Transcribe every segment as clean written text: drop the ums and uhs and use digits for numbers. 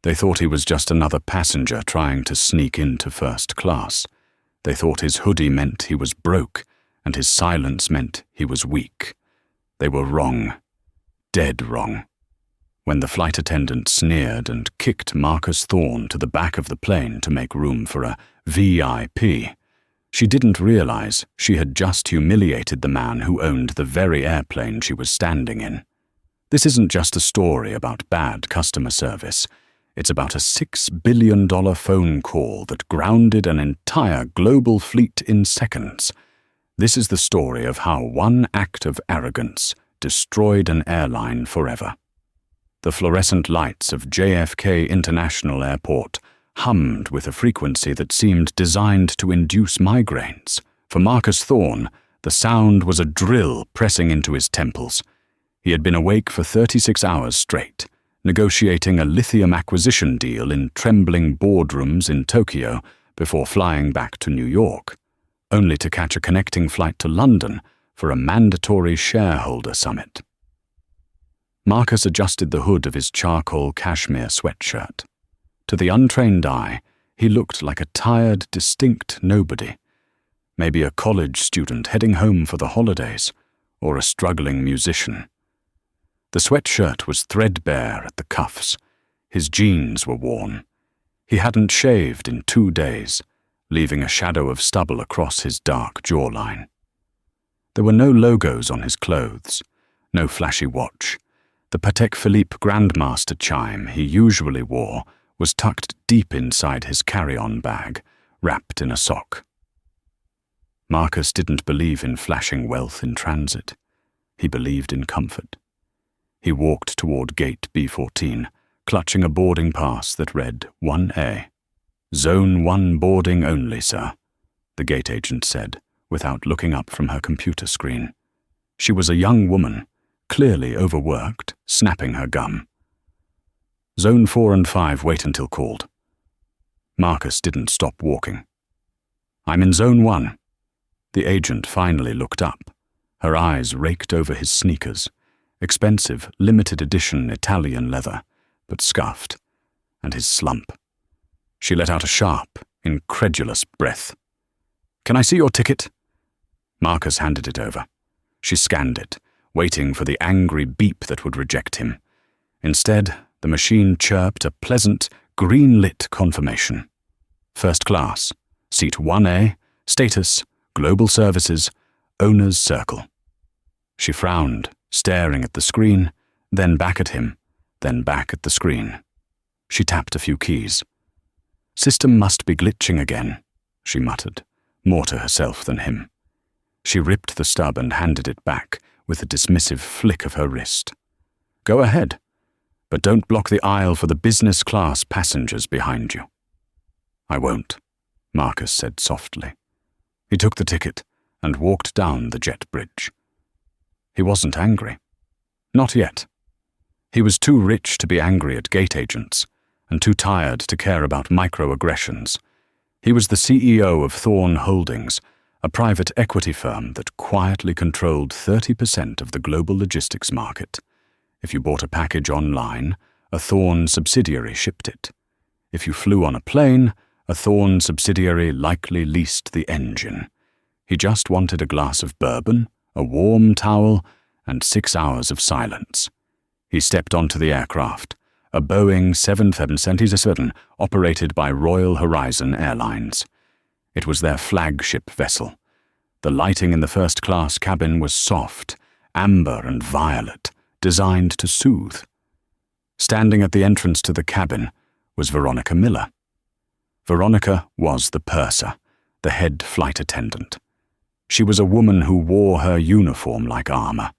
They thought he was just another passenger trying to sneak into first class. They thought his hoodie meant he was broke, and his silence meant he was weak. They were wrong. Dead wrong. When the flight attendant sneered and kicked Marcus Thorne to the back of the plane to make room for a VIP, she didn't realize she had just humiliated the man who owned the very airplane she was standing in. This isn't just a story about bad customer service. It's about a $6 billion phone call that grounded an entire global fleet in seconds. This is the story of how one act of arrogance destroyed an airline forever. The fluorescent lights of JFK International Airport hummed with a frequency that seemed designed to induce migraines. For Marcus Thorne, the sound was a drill pressing into his temples. He had been awake for 36 hours straight, negotiating a lithium acquisition deal in trembling boardrooms in Tokyo before flying back to New York, only to catch a connecting flight to London for a mandatory shareholder summit. Marcus adjusted the hood of his charcoal cashmere sweatshirt. To the untrained eye, he looked like a tired, distinct nobody, maybe a college student heading home for the holidays, or a struggling musician. The sweatshirt was threadbare at the cuffs. His jeans were worn. He hadn't shaved in 2 days, leaving a shadow of stubble across his dark jawline. There were no logos on his clothes, no flashy watch. The Patek Philippe Grandmaster chime he usually wore was tucked deep inside his carry-on bag, wrapped in a sock. Marcus didn't believe in flashing wealth in transit. He believed in comfort. He walked toward gate B14, clutching a boarding pass that read 1A. "Zone 1 boarding only, sir," the gate agent said, without looking up from her computer screen. She was a young woman, clearly overworked, snapping her gum. "Zone 4 and 5 wait until called." Marcus didn't stop walking. "I'm in Zone 1. The agent finally looked up. Her eyes raked over his sneakers, expensive, limited edition Italian leather, but scuffed, and his slump. She let out a sharp, incredulous breath. "Can I see your ticket?" Marcus handed it over. She scanned it, waiting for the angry beep that would reject him. Instead, the machine chirped a pleasant, green-lit confirmation. "First class, seat 1A, status, global services, owner's circle." She frowned, staring at the screen, then back at him, then back at the screen. She tapped a few keys. "System must be glitching again," she muttered, more to herself than him. She ripped the stub and handed it back with a dismissive flick of her wrist. "Go ahead, but don't block the aisle for the business class passengers behind you." "I won't," Marcus said softly. He took the ticket and walked down the jet bridge. He wasn't angry. Not yet. He was too rich to be angry at gate agents, and too tired to care about microaggressions. He was the CEO of Thorne Holdings, a private equity firm that quietly controlled 30% of the global logistics market. If you bought a package online, a Thorne subsidiary shipped it. If you flew on a plane, a Thorne subsidiary likely leased the engine. He just wanted a glass of bourbon, a warm towel, and 6 hours of silence. He stepped onto the aircraft, a Boeing 777 operated by Royal Horizon Airlines. It was their flagship vessel. The lighting in the first-class cabin was soft, amber and violet, designed to soothe. Standing at the entrance to the cabin was Veronica Miller. Veronica was the purser, the head flight attendant. She was a woman who wore her uniform like armor.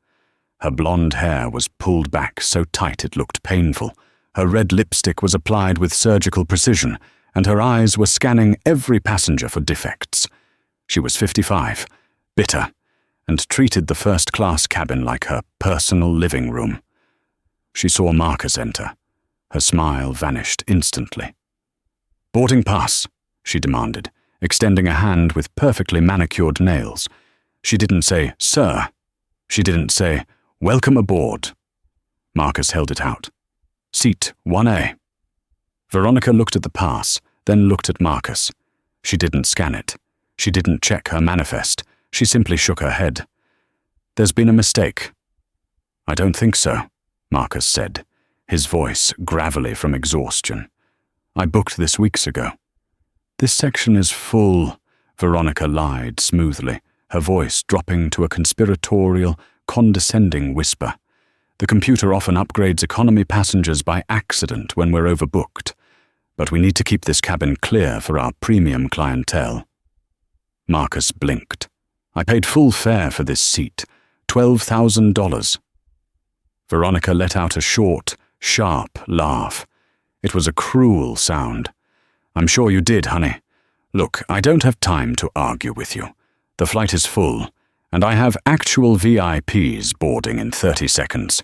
Her blonde hair was pulled back so tight it looked painful. Her red lipstick was applied with surgical precision, and her eyes were scanning every passenger for defects. She was 55, bitter, and treated the first-class cabin like her personal living room. She saw Marcus enter. Her smile vanished instantly. "Boarding pass," she demanded, extending a hand with perfectly manicured nails. She didn't say, "Sir." She didn't say, "Welcome aboard." Marcus held it out. "Seat 1A." Veronica looked at the pass, then looked at Marcus. She didn't scan it. She didn't check her manifest. She simply shook her head. "There's been a mistake." "I don't think so," Marcus said, his voice gravelly from exhaustion. "I booked this weeks ago." "This section is full," Veronica lied smoothly, her voice dropping to a conspiratorial, condescending whisper. "The computer often upgrades economy passengers by accident when we're overbooked, but we need to keep this cabin clear for our premium clientele." Marcus blinked. "I paid full fare for this seat, $12,000. Veronica let out a short, sharp laugh. It was a cruel sound. "I'm sure you did, honey. Look, I don't have time to argue with you. The flight is full, and I have actual VIPs boarding in 30 seconds.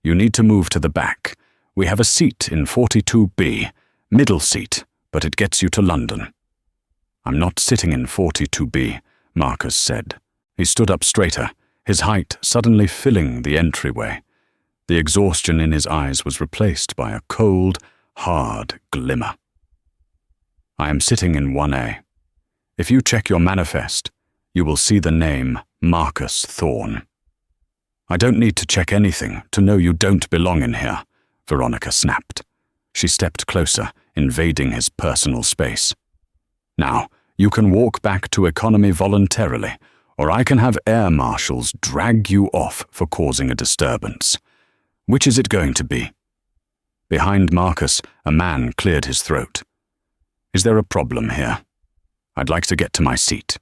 You need to move to the back. We have a seat in 42B, middle seat, but it gets you to London." "I'm not sitting in 42B, Marcus said. He stood up straighter, his height suddenly filling the entryway. The exhaustion in his eyes was replaced by a cold, hard glimmer. "I am sitting in 1A. If you check your manifest, you will see the name Marcus Thorne." "I don't need to check anything to know you don't belong in here," Veronica snapped. She stepped closer, invading his personal space. "Now, you can walk back to economy voluntarily, or I can have air marshals drag you off for causing a disturbance. Which is it going to be?" Behind Marcus, a man cleared his throat. "Is there a problem here? I'd like to get to my seat."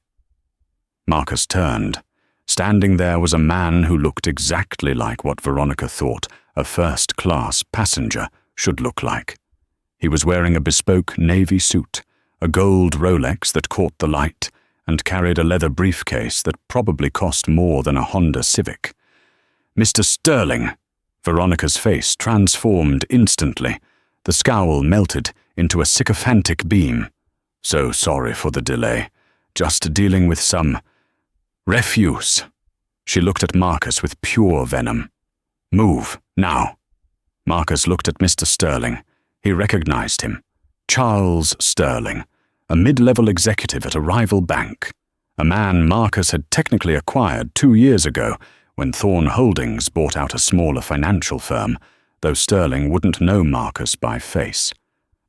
Marcus turned. Standing there was a man who looked exactly like what Veronica thought a first-class passenger should look like. He was wearing a bespoke navy suit, a gold Rolex that caught the light, and carried a leather briefcase that probably cost more than a Honda Civic. "Mr. Sterling!" Veronica's face transformed instantly. The scowl melted into a sycophantic beam. "So sorry for the delay. Just dealing with some refuse." She looked at Marcus with pure venom. "Move, now." Marcus looked at Mr. Sterling. He recognized him. Charles Sterling, a mid-level executive at a rival bank. A man Marcus had technically acquired 2 years ago when Thorne Holdings bought out a smaller financial firm, though Sterling wouldn't know Marcus by face.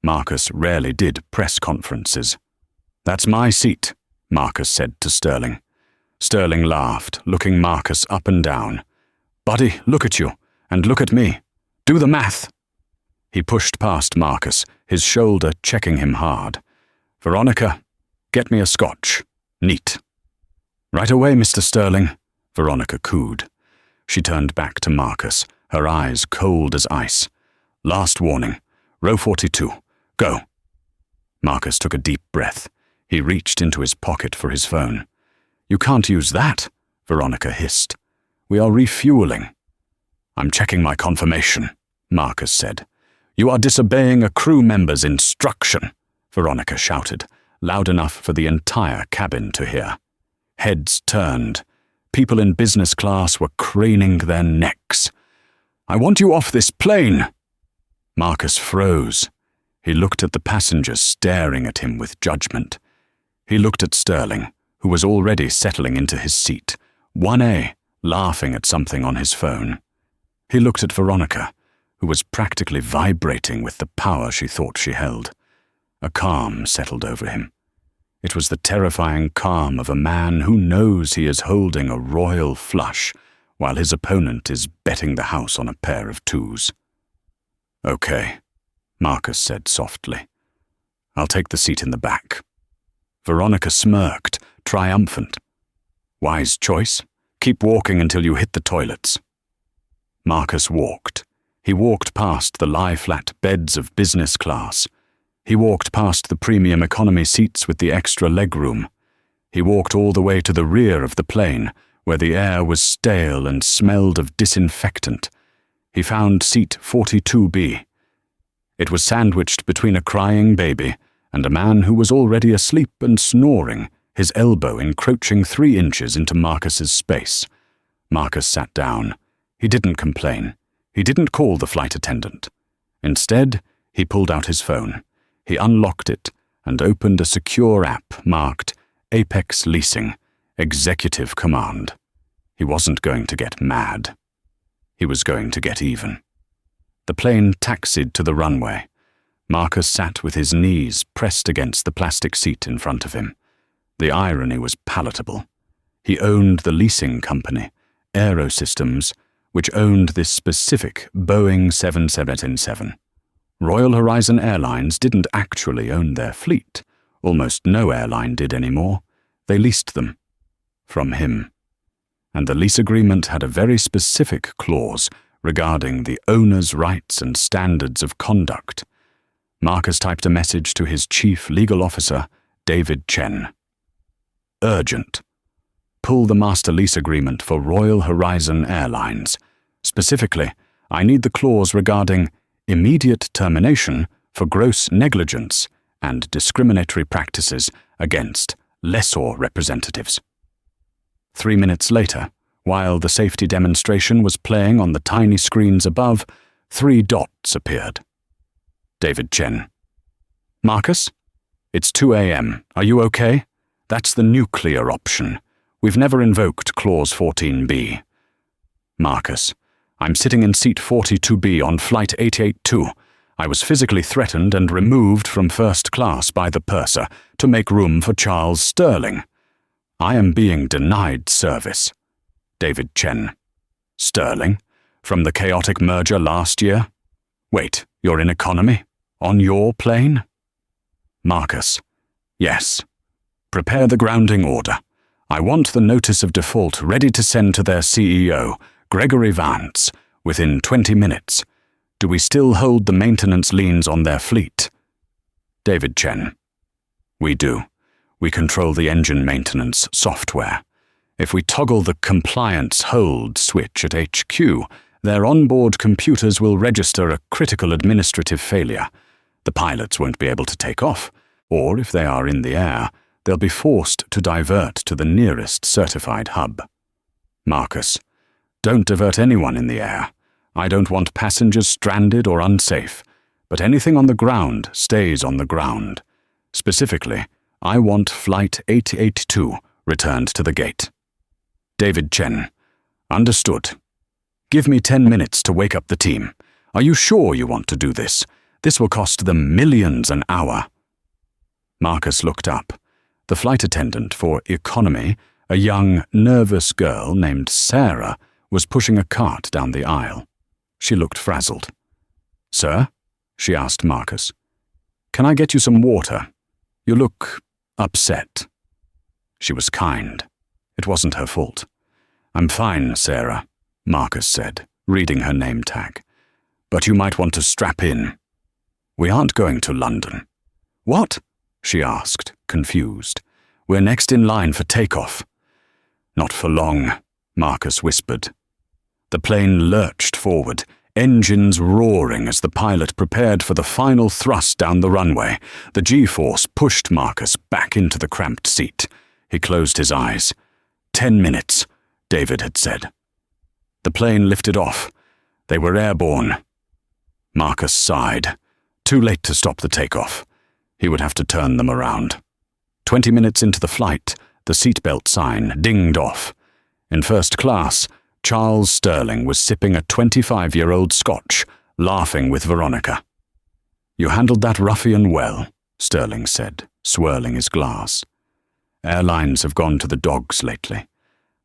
Marcus rarely did press conferences. "That's my seat," Marcus said to Sterling. Sterling laughed, looking Marcus up and down. "Buddy, look at you, and look at me. Do the math." He pushed past Marcus, his shoulder checking him hard. "Veronica, get me a scotch. Neat." "Right away, Mr. Sterling," Veronica cooed. She turned back to Marcus, her eyes cold as ice. "Last warning. Row 42. Go." Marcus took a deep breath. He reached into his pocket for his phone. "You can't use that," Veronica hissed. "We are refueling." "I'm checking my confirmation," Marcus said. "You are disobeying a crew member's instruction," Veronica shouted, loud enough for the entire cabin to hear. Heads turned. People in business class were craning their necks. "I want you off this plane!" Marcus froze. He looked at the passengers staring at him with judgment. He looked at Sterling, who was already settling into his seat, 1A, laughing at something on his phone. He looked at Veronica, who was practically vibrating with the power she thought she held. A calm settled over him. It was the terrifying calm of a man who knows he is holding a royal flush while his opponent is betting the house on a pair of twos. "Okay," Marcus said softly. "I'll take the seat in the back." Veronica smirked, triumphant. "Wise choice. Keep walking until you hit the toilets." Marcus walked. He walked past the lie-flat beds of business class. He walked past the premium economy seats with the extra legroom. He walked all the way to the rear of the plane, where the air was stale and smelled of disinfectant. He found seat 42B. It was sandwiched between a crying baby and a man who was already asleep and snoring, his elbow encroaching 3 inches into Marcus's space. Marcus sat down. He didn't complain. He didn't call the flight attendant. Instead, He pulled out his phone. He unlocked it and opened a secure app marked Apex Leasing, Executive Command. He wasn't going to get mad. He was going to get even. The plane taxied to the runway. Marcus sat with his knees pressed against the plastic seat in front of him. The irony was palatable. He owned the leasing company, Aerosystems, which owned this specific Boeing 777. Royal Horizon Airlines didn't actually own their fleet. Almost no airline did anymore. They leased them. From him. And the lease agreement had a very specific clause regarding the owner's rights and standards of conduct. Marcus typed a message to his chief legal officer, David Chen. Urgent. Pull the master lease agreement for Royal Horizon Airlines. Specifically, I need the clause regarding immediate termination for gross negligence and discriminatory practices against lessor representatives. 3 minutes later, while the safety demonstration was playing on the tiny screens above, 3 dots appeared. David Chen. Marcus? It's 2 a.m. Are you okay? That's the nuclear option. We've never invoked Clause 14B. Marcus. I'm sitting in seat 42B on Flight 882. I was physically threatened and removed from first class by the purser to make room for Charles Sterling. I am being denied service. David Chen. Sterling? From the chaotic merger last year? Wait, you're in economy? On your plane? Marcus. Yes. Prepare the grounding order. I want the notice of default ready to send to their CEO, Gregory Vance, within 20 minutes. Do we still hold the maintenance liens on their fleet? David Chen. We do. We control the engine maintenance software. If we toggle the compliance hold switch at HQ, their onboard computers will register a critical administrative failure. The pilots won't be able to take off, or if they are in the air, they'll be forced to divert to the nearest certified hub. Marcus. Don't divert anyone in the air. I don't want passengers stranded or unsafe, but anything on the ground stays on the ground. Specifically, I want Flight 882 returned to the gate. David Chen. Understood. Give me 10 minutes to wake up the team. Are you sure you want to do this? This will cost them millions an hour. Marcus looked up. The flight attendant for economy, a young, nervous girl named Sarah, was pushing a cart down the aisle. She looked frazzled. Sir? She asked Marcus. Can I get you some water? You look upset. She was kind. It wasn't her fault. I'm fine, Sarah, Marcus said, reading her name tag. But you might want to strap in. We aren't going to London. What? She asked, confused. We're next in line for takeoff. Not for long, Marcus whispered. The plane lurched forward, engines roaring as the pilot prepared for the final thrust down the runway. The G-force pushed Marcus back into the cramped seat. He closed his eyes. 10 minutes, David had said. The plane lifted off. They were airborne. Marcus sighed. Too late to stop the takeoff. He would have to turn them around. 20 minutes into the flight, the seatbelt sign dinged off. In first class, Charles Sterling was sipping a 25-year-old Scotch, laughing with Veronica. You handled that ruffian well, Sterling said, swirling his glass. Airlines have gone to the dogs lately,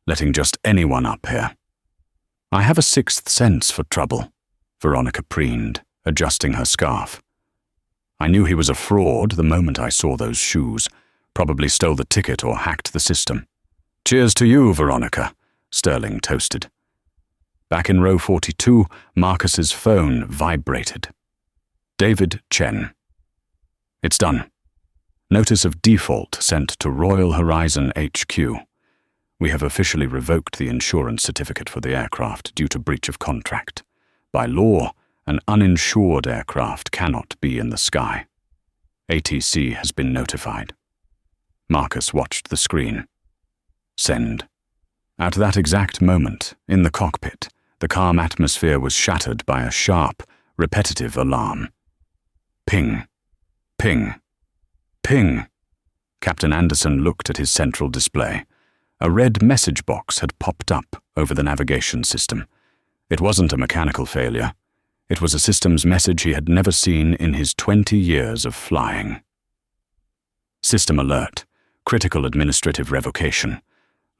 letting just anyone up here. I have a sixth sense for trouble, Veronica preened, adjusting her scarf. I knew he was a fraud the moment I saw those shoes, probably stole the ticket or hacked the system. Cheers to you, Veronica, Sterling toasted. Back in row 42, Marcus's phone vibrated. David Chen. It's done. Notice of default sent to Royal Horizon HQ. We have officially revoked the insurance certificate for the aircraft due to breach of contract. By law, an uninsured aircraft cannot be in the sky. ATC has been notified. Marcus watched the screen. Send. At that exact moment, in the cockpit, the calm atmosphere was shattered by a sharp, repetitive alarm. Ping. Ping. Ping. Captain Anderson looked at his central display. A red message box had popped up over the navigation system. It wasn't a mechanical failure. It was a systems message he had never seen in his 20 years of flying. System alert. Critical administrative revocation.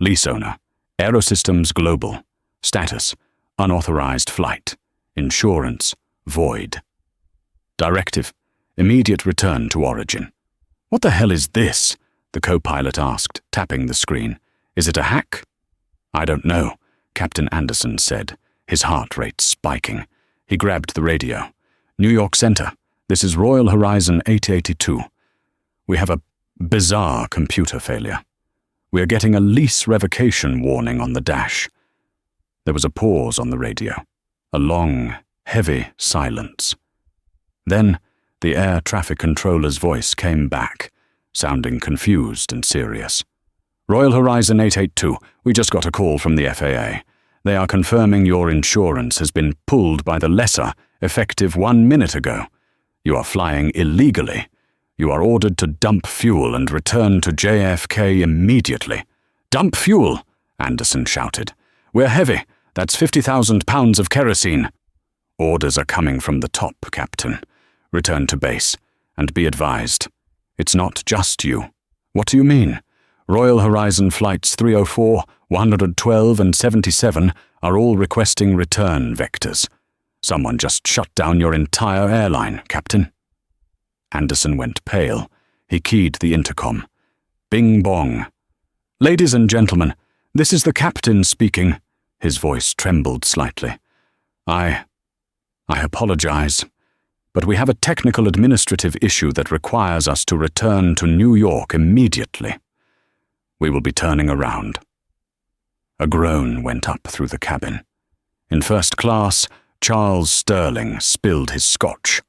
Lease owner. Aerosystems Global. Status. Unauthorized flight. Insurance. Void. Directive. Immediate return to origin. What the hell is this? The co-pilot asked, tapping the screen. Is it a hack? I don't know, Captain Anderson said, his heart rate spiking. He grabbed the radio. New York Center. This is Royal Horizon 882. We have a bizarre computer failure. We are getting a lease revocation warning on the dash. There was a pause on the radio. A long, heavy silence. Then, the air traffic controller's voice came back, sounding confused and serious. Royal Horizon 882, we just got a call from the FAA. They are confirming your insurance has been pulled by the lessor, effective 1 minute ago. You are flying illegally. You are ordered to dump fuel and return to JFK immediately. Dump fuel, Anderson shouted. We're heavy. That's 50,000 pounds of kerosene. Orders are coming from the top, Captain. Return to base, and be advised. It's not just you. What do you mean? Royal Horizon Flights 304, 112, and 77 are all requesting return vectors. Someone just shut down your entire airline, Captain. Anderson went pale. He keyed the intercom. Bing bong. Ladies and gentlemen, this is the captain speaking. His voice trembled slightly. I apologize, but we have a technical administrative issue that requires us to return to New York immediately. We will be turning around. A groan went up through the cabin. In first class, Charles Sterling spilled his scotch.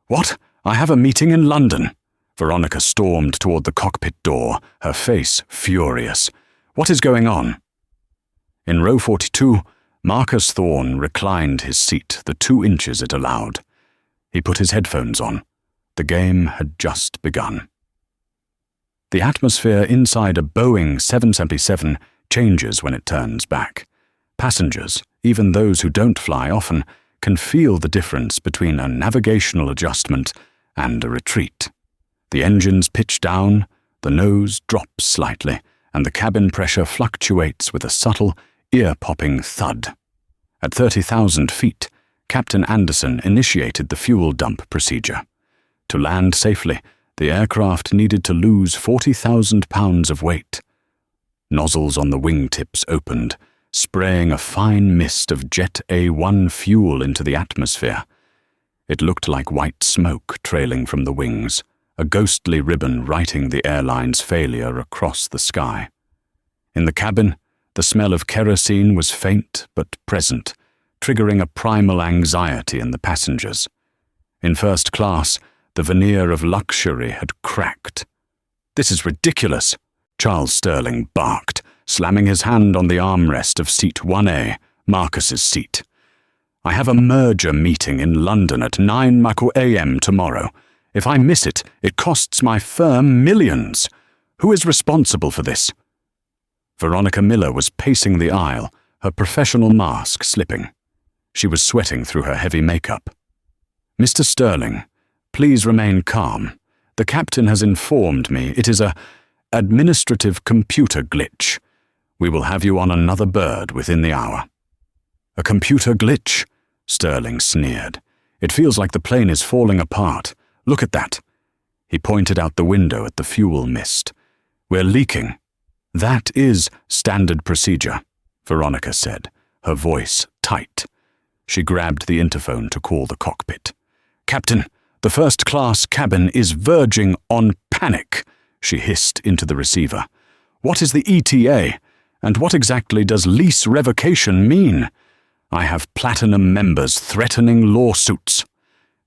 What? I have a meeting in London. Veronica stormed toward the cockpit door, her face furious. What is going on? In row 42, Marcus Thorne reclined his seat the 2 inches it allowed. He put his headphones on. The game had just begun. The atmosphere inside a Boeing 777 changes when it turns back. Passengers, even those who don't fly often, can feel the difference between a navigational adjustment and a retreat. The engines pitch down, the nose drops slightly, and the cabin pressure fluctuates with a subtle, ear-popping thud. At 30,000 feet, Captain Anderson initiated the fuel dump procedure. To land safely, the aircraft needed to lose 40,000 pounds of weight. Nozzles on the wingtips opened, spraying a fine mist of Jet A1 fuel into the atmosphere. It looked like white smoke trailing from the wings, a ghostly ribbon writing the airline's failure across the sky. In the cabin, the smell of kerosene was faint but present, triggering a primal anxiety in the passengers. In first class, the veneer of luxury had cracked. "This is ridiculous," Charles Sterling barked, slamming his hand on the armrest of seat 1A, Marcus's seat. "I have a merger meeting in London at 9 a.m. tomorrow. If I miss it, it costs my firm millions. Who is responsible for this?" Veronica Miller was pacing the aisle, her professional mask slipping. She was sweating through her heavy makeup. "Mr. Sterling, please remain calm. The captain has informed me it is a administrative computer glitch. We will have you on another bird within the hour." "A computer glitch?" Sterling sneered. "It feels like the plane is falling apart. Look at that." He pointed out the window at the fuel mist. "We're leaking." "That is standard procedure," Veronica said, her voice tight. She grabbed the interphone to call the cockpit. "Captain, the first-class cabin is verging on panic," she hissed into the receiver. "What is the ETA? And what exactly does lease revocation mean? I have platinum members threatening lawsuits."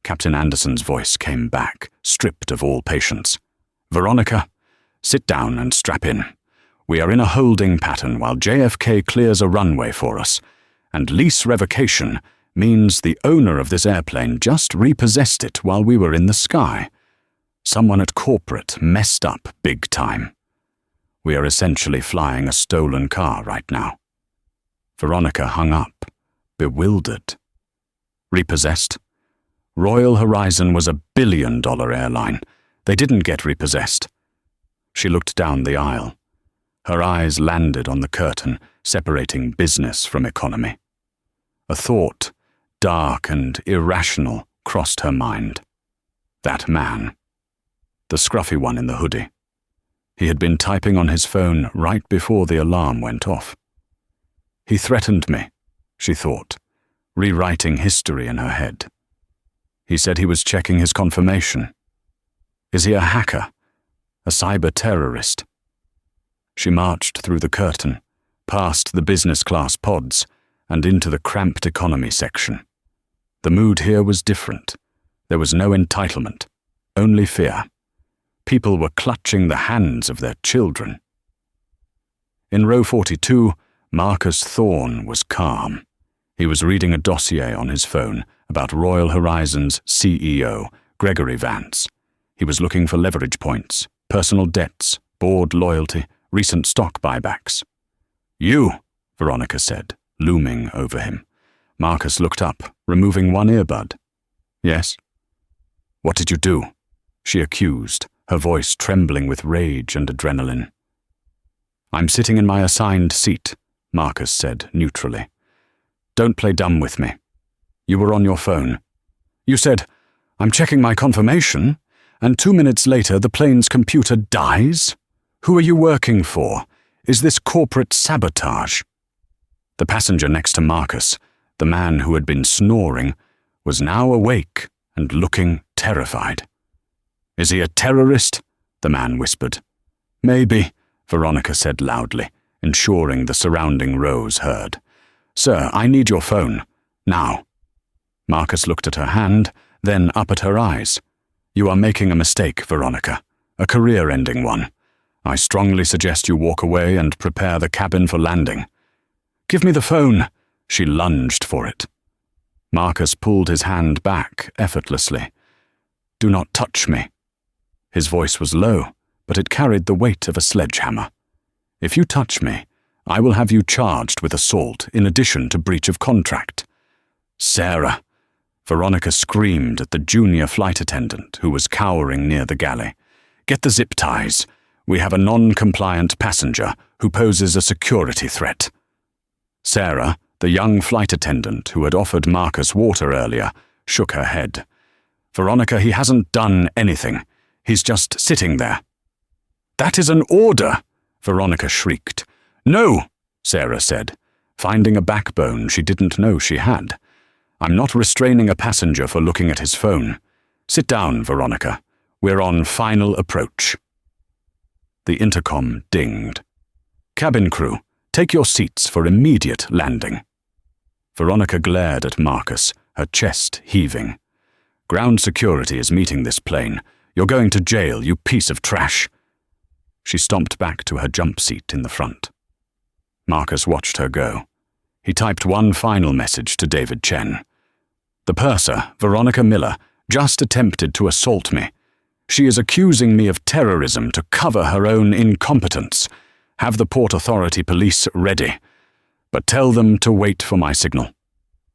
Captain Anderson's voice came back, stripped of all patience. "Veronica, sit down and strap in. We are in a holding pattern while JFK clears a runway for us, and lease revocation means the owner of this airplane just repossessed it while we were in the sky. Someone at corporate messed up big time. We are essentially flying a stolen car right now." Veronica hung up, bewildered. Repossessed? Royal Horizon was a billion-dollar airline. They didn't get repossessed. She looked down the aisle. Her eyes landed on the curtain separating business from economy. A thought, dark and irrational, crossed her mind. That man. The scruffy one in the hoodie. He had been typing on his phone right before the alarm went off. He threatened me, she thought, rewriting history in her head. He said he was checking his confirmation. Is he a hacker? A cyber-terrorist? She marched through the curtain, past the business-class pods, and into the cramped economy section. The mood here was different. There was no entitlement, only fear. People were clutching the hands of their children. In row 42, Marcus Thorne was calm. He was reading a dossier on his phone about Royal Horizon's CEO, Gregory Vance. He was looking for leverage points, personal debts, board loyalty, recent stock buybacks. "You," Veronica said, looming over him. Marcus looked up, removing one earbud. "Yes?" "What did you do?" she accused, her voice trembling with rage and adrenaline. "I'm sitting in my assigned seat," Marcus said neutrally. "Don't play dumb with me. You were on your phone. You said, 'I'm checking my confirmation,' and 2 minutes later the plane's computer dies? Who are you working for? Is this corporate sabotage?" The passenger next to Marcus, the man who had been snoring, was now awake and looking terrified. "Is he a terrorist?" the man whispered. "Maybe," Veronica said loudly, ensuring the surrounding rows heard. "Sir, I need your phone. Now." Marcus looked at her hand, then up at her eyes. "You are making a mistake, Veronica. A career-ending one. I strongly suggest you walk away and prepare the cabin for landing." "Give me the phone." She lunged for it. Marcus pulled his hand back effortlessly. "Do not touch me." His voice was low, but it carried the weight of a sledgehammer. "If you touch me, I will have you charged with assault in addition to breach of contract." "Sarah!" Veronica screamed at the junior flight attendant who was cowering near the galley. "Get the zip ties. We have a non-compliant passenger who poses a security threat." Sarah, the young flight attendant who had offered Marcus water earlier, shook her head. "Veronica, he hasn't done anything. He's just sitting there." "That is an order!" Veronica shrieked. "No," Sarah said, finding a backbone she didn't know she had. "I'm not restraining a passenger for looking at his phone. Sit down, Veronica. We're on final approach." The intercom dinged. "Cabin crew, take your seats for immediate landing." Veronica glared at Marcus, her chest heaving. "Ground security is meeting this plane. You're going to jail, you piece of trash." She stomped back to her jump seat in the front. Marcus watched her go. He typed one final message to David Chen. "The purser, Veronica Miller, just attempted to assault me. She is accusing me of terrorism to cover her own incompetence. Have the Port Authority police ready. But tell them to wait for my signal.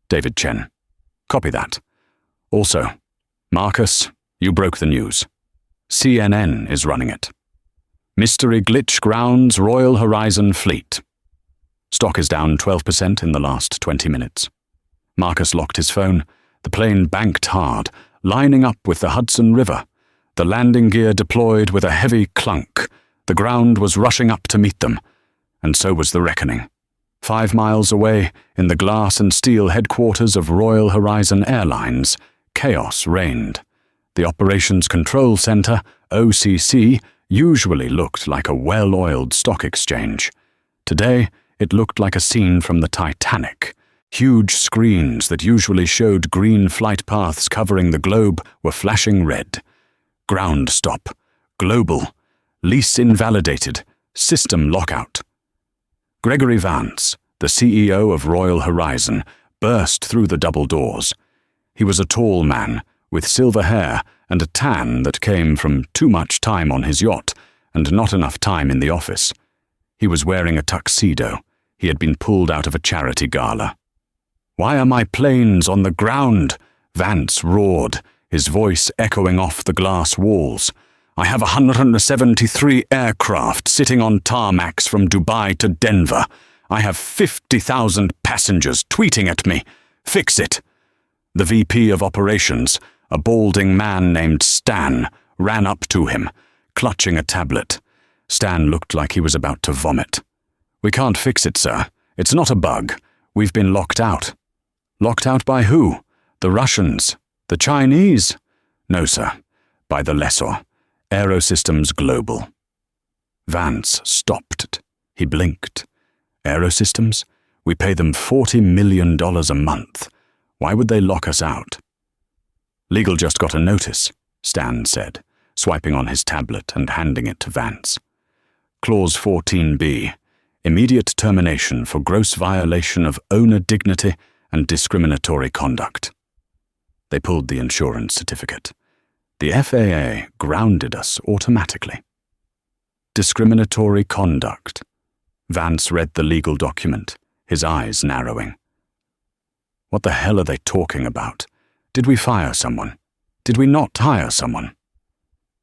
David Chen." "Copy that. Also, Marcus, you broke the news. CNN is running it. Mystery glitch grounds Royal Horizon fleet. Stock is down 12% in the last 20 minutes. Marcus locked his phone. The plane banked hard, lining up with the Hudson River. The landing gear deployed with a heavy clunk. The ground was rushing up to meet them. And so was the reckoning. 5 miles away, in the glass and steel headquarters of Royal Horizon Airlines, chaos reigned. The Operations Control Center, OCC, usually looked like a well-oiled stock exchange. Today, it looked like a scene from the Titanic. Huge screens that usually showed green flight paths covering the globe were flashing red. Ground stop. Global. Lease invalidated. System lockout. Gregory Vance, the CEO of Royal Horizon, burst through the double doors. He was a tall man, with silver hair and a tan that came from too much time on his yacht and not enough time in the office. He was wearing a tuxedo. He had been pulled out of a charity gala. "Why are my planes on the ground?" Vance roared, his voice echoing off the glass walls. "I have 173 aircraft sitting on tarmacs from Dubai to Denver. I have 50,000 passengers tweeting at me. Fix it." The VP of Operations, a balding man named Stan, ran up to him, clutching a tablet. Stan looked like he was about to vomit. "We can't fix it, sir. It's not a bug. We've been locked out." "Locked out by who? The Russians? The Chinese?" "No, sir. By the lessor. Aerosystems Global." Vance stopped. He blinked. "Aerosystems? We pay them $40 million a month. Why would they lock us out?" "Legal just got a notice," Stan said, swiping on his tablet and handing it to Vance. "Clause 14B. Immediate termination for gross violation of owner dignity and discriminatory conduct." They pulled the insurance certificate. The FAA grounded us automatically. Discriminatory conduct. Vance read the legal document, his eyes narrowing. What the hell are they talking about? Did we fire someone? Did we not hire someone?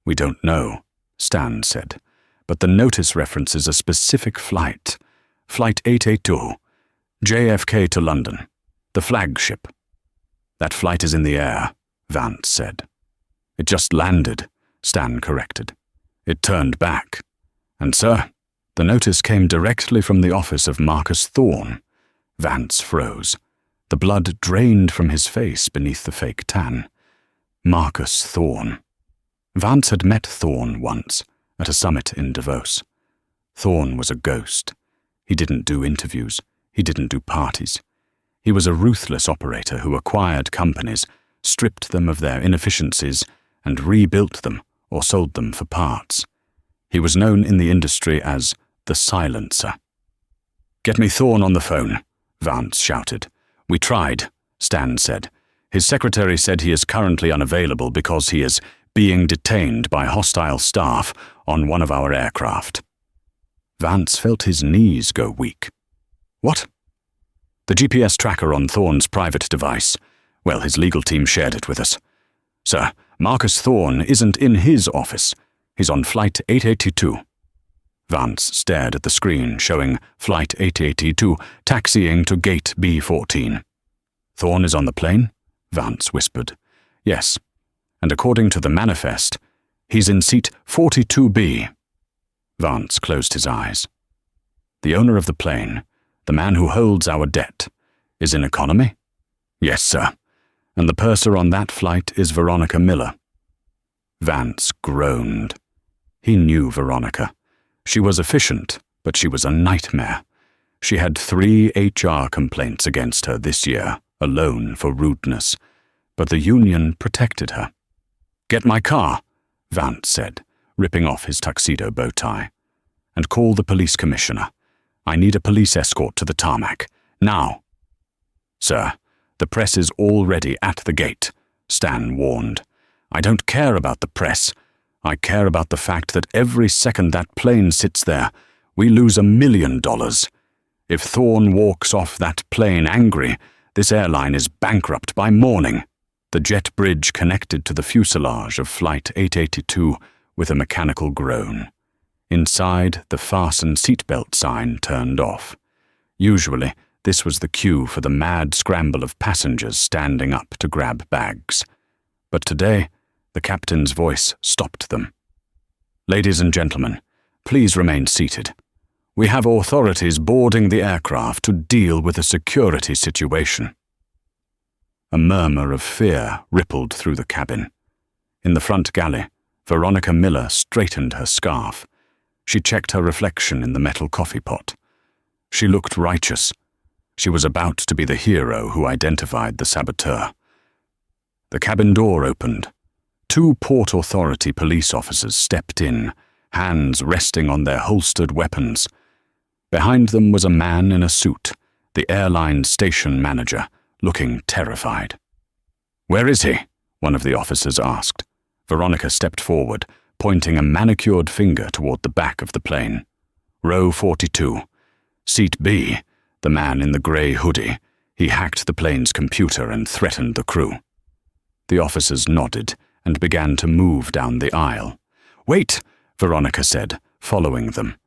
"We don't know," Stan said, "but the notice references a specific flight. Flight 882, JFK to London, the flagship." "That flight is in the air," Vance said. "It just landed," Stan corrected. "It turned back. And, sir, the notice came directly from the office of Marcus Thorne." Vance froze. The blood drained from his face beneath the fake tan. Marcus Thorne. Vance had met Thorne once, at a summit in Davos. Thorne was a ghost. He didn't do interviews. He didn't do parties. He was a ruthless operator who acquired companies, stripped them of their inefficiencies, and rebuilt them or sold them for parts. He was known in the industry as the Silencer. "Get me Thorne on the phone," Vance shouted. "We tried," Stan said. "His secretary said he is currently unavailable because he is being detained by hostile staff on one of our aircraft." Vance felt his knees go weak. "What?" "The GPS tracker on Thorne's private device. Well, his legal team shared it with us. Sir, Marcus Thorne isn't in his office. He's on Flight 882. Vance stared at the screen showing Flight 882 taxiing to Gate B14. "Thorne is on the plane?" Vance whispered. "Yes. And according to the manifest, he's in seat 42B. Vance closed his eyes. "The owner of the plane, the man who holds our debt, is in economy?" "Yes, sir. And the purser on that flight is Veronica Miller." Vance groaned. He knew Veronica. She was efficient, but she was a nightmare. She had 3 HR complaints against her this year, alone for rudeness, but the union protected her. "Get my car," Vance said, ripping off his tuxedo bow tie. "And call the police commissioner. I need a police escort to the tarmac. Now." "Sir, the press is already at the gate," Stan warned. "I don't care about the press. I care about the fact that every second that plane sits there, we lose $1 million. If Thorne walks off that plane angry, this airline is bankrupt by morning." The jet bridge connected to the fuselage of Flight 882 with a mechanical groan. Inside, the fasten seatbelt sign turned off. Usually, this was the cue for the mad scramble of passengers standing up to grab bags. But today, the captain's voice stopped them. "Ladies and gentlemen, please remain seated. We have authorities boarding the aircraft to deal with a security situation." A murmur of fear rippled through the cabin. In the front galley, Veronica Miller straightened her scarf. She checked her reflection in the metal coffee pot. She looked righteous. She was about to be the hero who identified the saboteur. The cabin door opened. 2 Port Authority police officers stepped in, hands resting on their holstered weapons. Behind them was a man in a suit, the airline station manager, looking terrified. "Where is he?" one of the officers asked. Veronica stepped forward, pointing a manicured finger toward the back of the plane. "Row 42. Seat B, the man in the grey hoodie. He hacked the plane's computer and threatened the crew." The officers nodded and began to move down the aisle. "Wait," Veronica said, following them.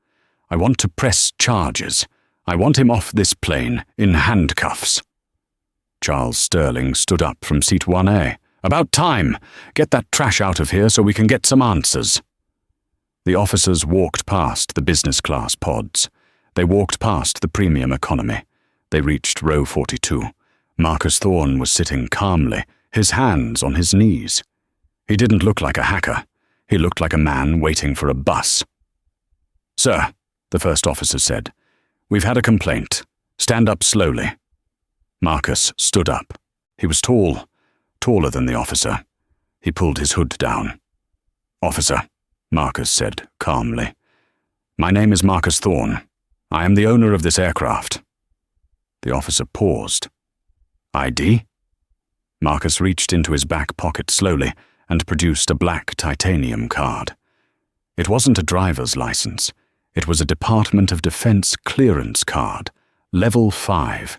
"I want to press charges. I want him off this plane, in handcuffs." Charles Sterling stood up from seat 1A. "About time! Get that trash out of here so we can get some answers." The officers walked past the business class pods. They walked past the premium economy. They reached row 42. Marcus Thorne was sitting calmly, his hands on his knees. He didn't look like a hacker. He looked like a man waiting for a bus. "Sir," the first officer said, "we've had a complaint. Stand up slowly." Marcus stood up. He was tall, taller than the officer. He pulled his hood down. "Officer," Marcus said calmly, "my name is Marcus Thorne. I am the owner of this aircraft." The officer paused. "ID?" Marcus reached into his back pocket slowly and produced a black titanium card. It wasn't a driver's license. It was a Department of Defense clearance card, Level 5,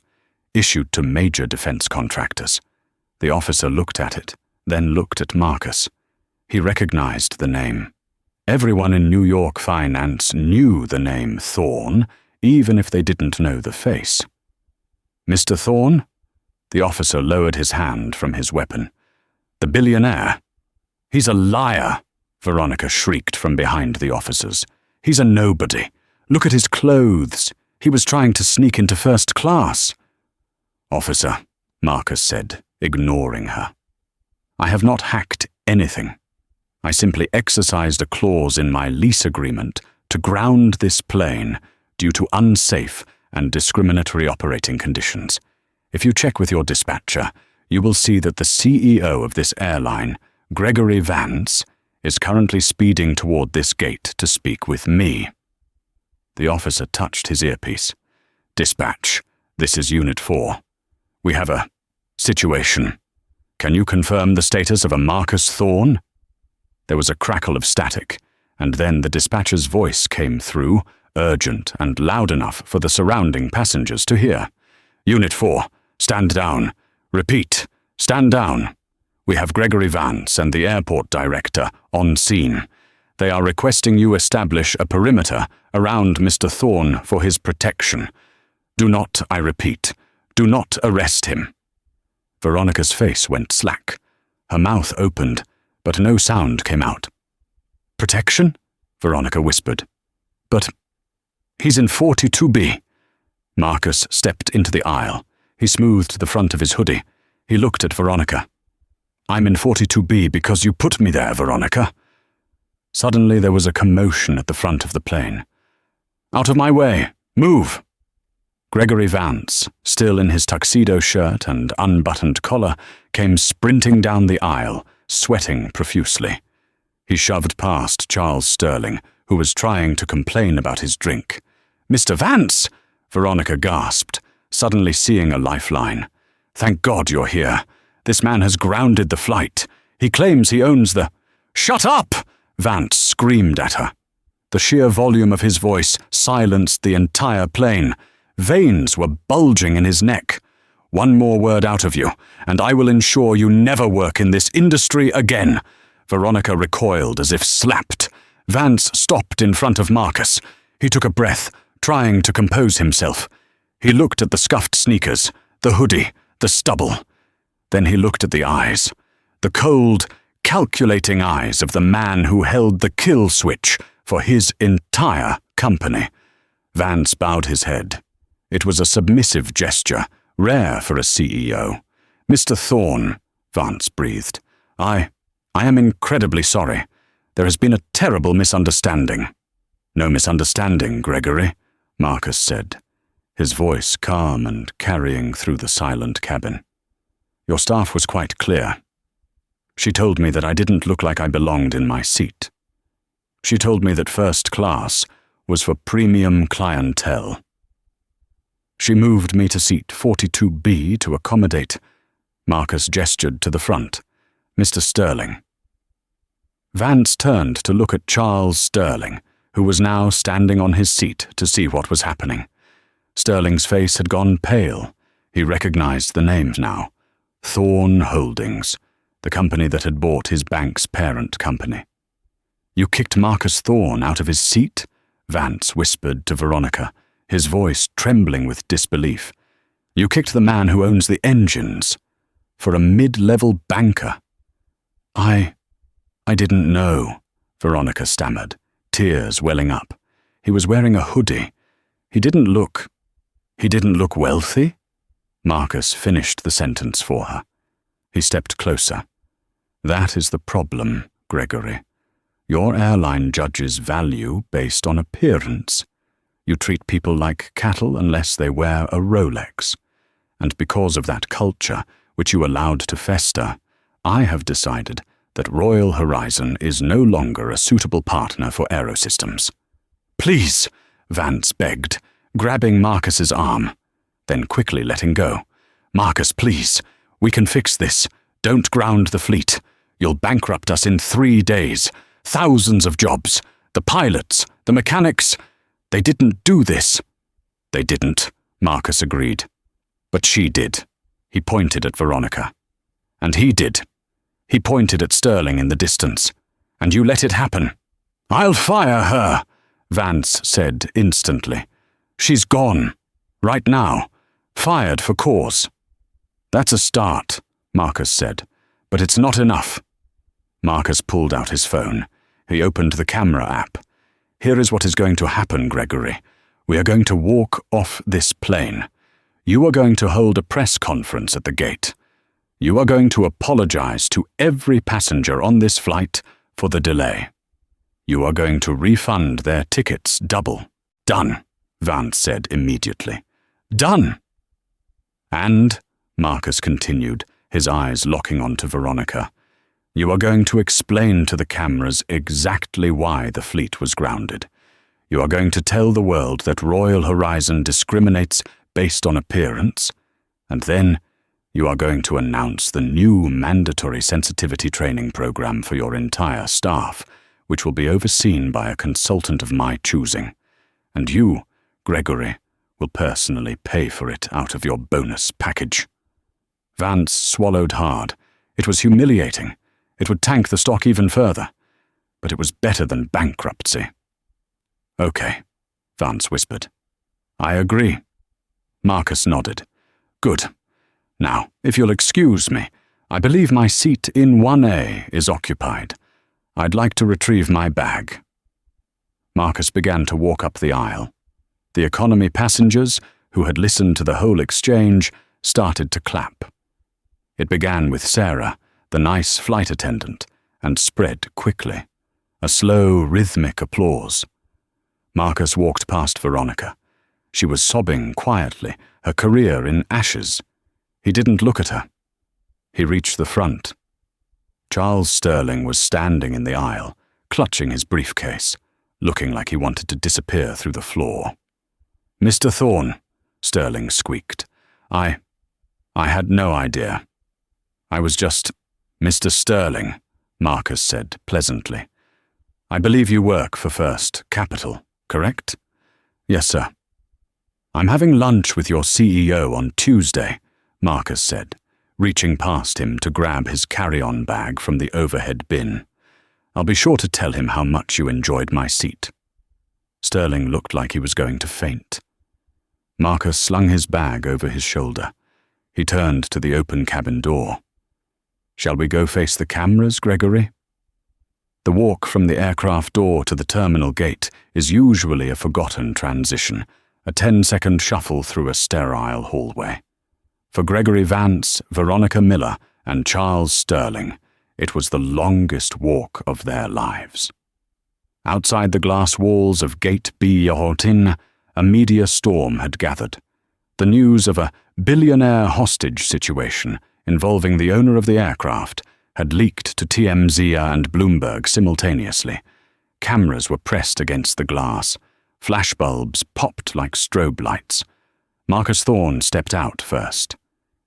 issued to major defense contractors. The officer looked at it, then looked at Marcus. He recognized the name. Everyone in New York finance knew the name Thorne, even if they didn't know the face. "Mr. Thorne?" The officer lowered his hand from his weapon. "The billionaire?" "He's a liar!" Veronica shrieked from behind the officers. "He's a nobody. Look at his clothes. He was trying to sneak into first class." "Officer," Marcus said, ignoring her, "I have not hacked anything. I simply exercised a clause in my lease agreement to ground this plane due to unsafe and discriminatory operating conditions. If you check with your dispatcher, you will see that the CEO of this airline, Gregory Vance, is currently speeding toward this gate to speak with me." The officer touched his earpiece. "Dispatch, this is Unit 4. We have a situation. Can you confirm the status of a Marcus Thorne?" There was a crackle of static, and then the dispatcher's voice came through, urgent and loud enough for the surrounding passengers to hear. "Unit 4, stand down. Repeat, stand down. We have Gregory Vance and the airport director on scene. They are requesting you establish a perimeter around Mr. Thorne for his protection. Do not, I repeat, do not arrest him." Veronica's face went slack. Her mouth opened, but no sound came out. "Protection?" Veronica whispered. "But he's in 42B. Marcus stepped into the aisle. He smoothed the front of his hoodie. He looked at Veronica. "I'm in 42B because you put me there, Veronica." Suddenly there was a commotion at the front of the plane. "Out of my way! Move!" Gregory Vance, still in his tuxedo shirt and unbuttoned collar, came sprinting down the aisle, sweating profusely. He shoved past Charles Sterling, who was trying to complain about his drink. "Mr. Vance!" Veronica gasped, suddenly seeing a lifeline. "Thank God you're here. This man has grounded the flight. He claims he owns the—" "Shut up!" Vance screamed at her. The sheer volume of his voice silenced the entire plane. Veins were bulging in his neck. "One more word out of you, and I will ensure you never work in this industry again." Veronica recoiled as if slapped. Vance stopped in front of Marcus. He took a breath, trying to compose himself. He looked at the scuffed sneakers, the hoodie, the stubble. Then he looked at the eyes, the cold, calculating eyes of the man who held the kill switch for his entire company. Vance bowed his head. It was a submissive gesture, rare for a CEO. "Mr. Thorne," Vance breathed, I am incredibly sorry. There has been a terrible misunderstanding." "No misunderstanding, Gregory," Marcus said, his voice calm and carrying through the silent cabin. "Your staff was quite clear. She told me that I didn't look like I belonged in my seat. She told me that first class was for premium clientele." She moved me to seat 42B to accommodate. Marcus gestured to the front. Mr. Sterling. Vance turned to look at Charles Sterling, who was now standing on his seat to see what was happening. Sterling's face had gone pale. He recognized the name now. Thorn Holdings, the company that had bought his bank's parent company. You kicked Marcus Thorn out of his seat? Vance whispered to Veronica, his voice trembling with disbelief. You kicked the man who owns the engines. For a mid-level banker. I didn't know, Veronica stammered, tears welling up. He was wearing a hoodie. He didn't look wealthy? Marcus finished the sentence for her. He stepped closer. That is the problem, Gregory. Your airline judges value based on appearance. You treat people like cattle unless they wear a Rolex. And because of that culture, which you allowed to fester, I have decided that Royal Horizon is no longer a suitable partner for Aerosystems. Please, Vance begged, grabbing Marcus's arm, then quickly letting go. Marcus, please, we can fix this. Don't ground the fleet. You'll bankrupt us in 3 days. Thousands of jobs. The pilots, the mechanics. They didn't do this. They didn't, Marcus agreed. But she did. He pointed at Veronica. And he did. He pointed at Sterling in the distance. And you let it happen. I'll fire her, Vance said instantly. She's gone. Right now. Fired for cause. That's a start, Marcus said. But it's not enough. Marcus pulled out his phone. He opened the camera app. Here is what is going to happen, Gregory. We are going to walk off this plane. You are going to hold a press conference at the gate. You are going to apologize to every passenger on this flight for the delay. You are going to refund their tickets double. Done, Vance said immediately. Done! And, Marcus continued, his eyes locking onto Veronica, you are going to explain to the cameras exactly why the fleet was grounded. You are going to tell the world that Royal Horizon discriminates based on appearance, and then you are going to announce the new mandatory sensitivity training program for your entire staff, which will be overseen by a consultant of my choosing. And you, Gregory, will personally pay for it out of your bonus package. Vance swallowed hard. It was humiliating. It would tank the stock even further. But it was better than bankruptcy. Okay, Vance whispered. I agree. Marcus nodded. Good. Now, if you'll excuse me, I believe my seat in 1A is occupied. I'd like to retrieve my bag. Marcus began to walk up the aisle. The economy passengers, who had listened to the whole exchange, started to clap. It began with Sarah, the nice flight attendant, and spread quickly. A slow, rhythmic applause. Marcus walked past Veronica. She was sobbing quietly, her career in ashes. He didn't look at her. He reached the front. Charles Sterling was standing in the aisle, clutching his briefcase, looking like he wanted to disappear through the floor. Mr. Thorn, Sterling squeaked. I had no idea. I was just... Mr. Sterling, Marcus said pleasantly. I believe you work for First Capital, correct? Yes, sir. I'm having lunch with your CEO on Tuesday, Marcus said, reaching past him to grab his carry-on bag from the overhead bin. I'll be sure to tell him how much you enjoyed my seat. Sterling looked like he was going to faint. Marcus slung his bag over his shoulder. He turned to the open cabin door. Shall we go face the cameras, Gregory? The walk from the aircraft door to the terminal gate is usually a forgotten transition, a 10-second shuffle through a sterile hallway. For Gregory Vance, Veronica Miller, and Charles Sterling, it was the longest walk of their lives. Outside the glass walls of Gate B Yahotin, a media storm had gathered. The news of a billionaire hostage situation involving the owner of the aircraft had leaked to TMZ and Bloomberg simultaneously. Cameras were pressed against the glass. Flashbulbs popped like strobe lights. Marcus Thorne stepped out first.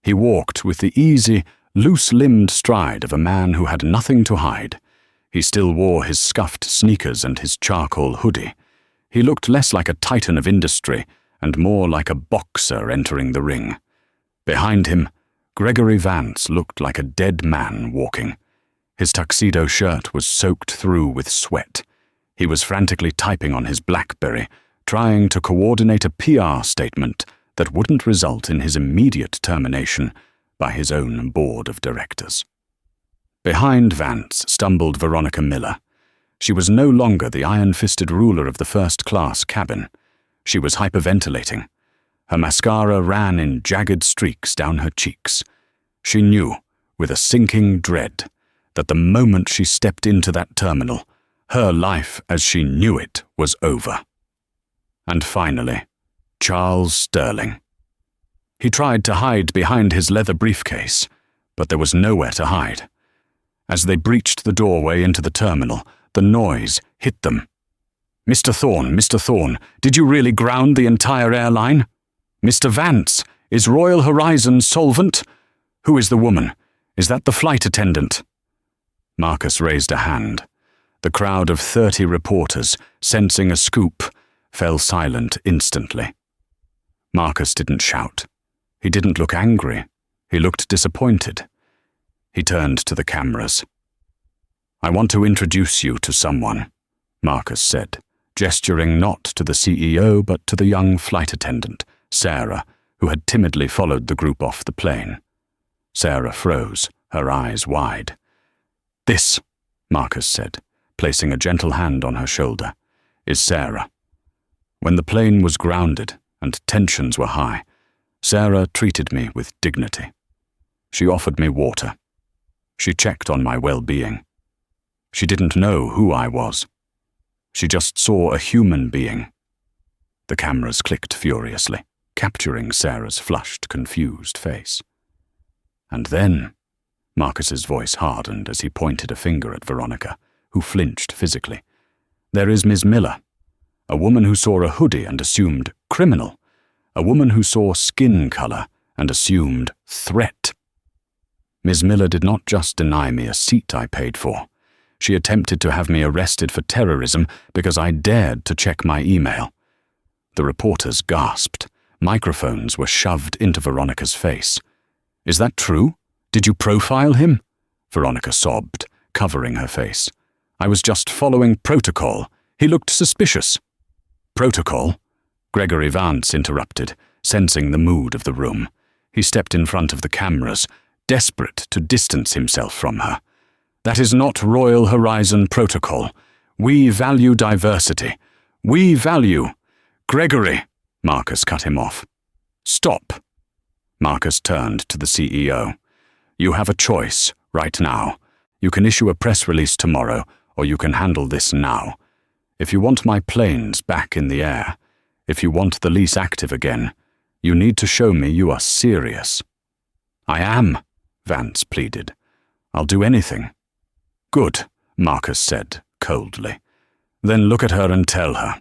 He walked with the easy, loose-limbed stride of a man who had nothing to hide. He still wore his scuffed sneakers and his charcoal hoodie. He looked less like a titan of industry and more like a boxer entering the ring. Behind him, Gregory Vance looked like a dead man walking. His tuxedo shirt was soaked through with sweat. He was frantically typing on his BlackBerry, trying to coordinate a PR statement that wouldn't result in his immediate termination by his own board of directors. Behind Vance stumbled Veronica Miller. She was no longer the iron-fisted ruler of the first-class cabin. She was hyperventilating. Her mascara ran in jagged streaks down her cheeks. She knew, with a sinking dread, that the moment she stepped into that terminal, her life as she knew it was over. And finally, Charles Sterling. He tried to hide behind his leather briefcase, but there was nowhere to hide. As they breached the doorway into the terminal, the noise hit them. Mr. Thorne, did you really ground the entire airline? Mr. Vance, is Royal Horizon solvent? Who is the woman? Is that the flight attendant? Marcus raised a hand. The crowd of 30 reporters, sensing a scoop, fell silent instantly. Marcus didn't shout. He didn't look angry. He looked disappointed. He turned to the cameras. I want to introduce you to someone, Marcus said, gesturing not to the CEO but to the young flight attendant, Sarah, who had timidly followed the group off the plane. Sarah froze, her eyes wide. This, Marcus said, placing a gentle hand on her shoulder, is Sarah. When the plane was grounded and tensions were high, Sarah treated me with dignity. She offered me water. She checked on my well-being. She didn't know who I was. She just saw a human being. The cameras clicked furiously, capturing Sarah's flushed, confused face. And then, Marcus's voice hardened as he pointed a finger at Veronica, who flinched physically. There is Ms. Miller, a woman who saw a hoodie and assumed criminal, a woman who saw skin color and assumed threat. Ms. Miller did not just deny me a seat I paid for. She attempted to have me arrested for terrorism because I dared to check my email. The reporters gasped. Microphones were shoved into Veronica's face. Is that true? Did you profile him? Veronica sobbed, covering her face. I was just following protocol. He looked suspicious. Protocol? Gregory Vance interrupted, sensing the mood of the room. He stepped in front of the cameras, desperate to distance himself from her. That is not Royal Horizon protocol. We value diversity. We value... Gregory, Marcus cut him off. Stop. Marcus turned to the CEO. You have a choice right now. You can issue a press release tomorrow, or you can handle this now. If you want my planes back in the air, if you want the lease active again, you need to show me you are serious. I am, Vance pleaded. I'll do anything. Good, Marcus said, coldly. Then look at her and tell her.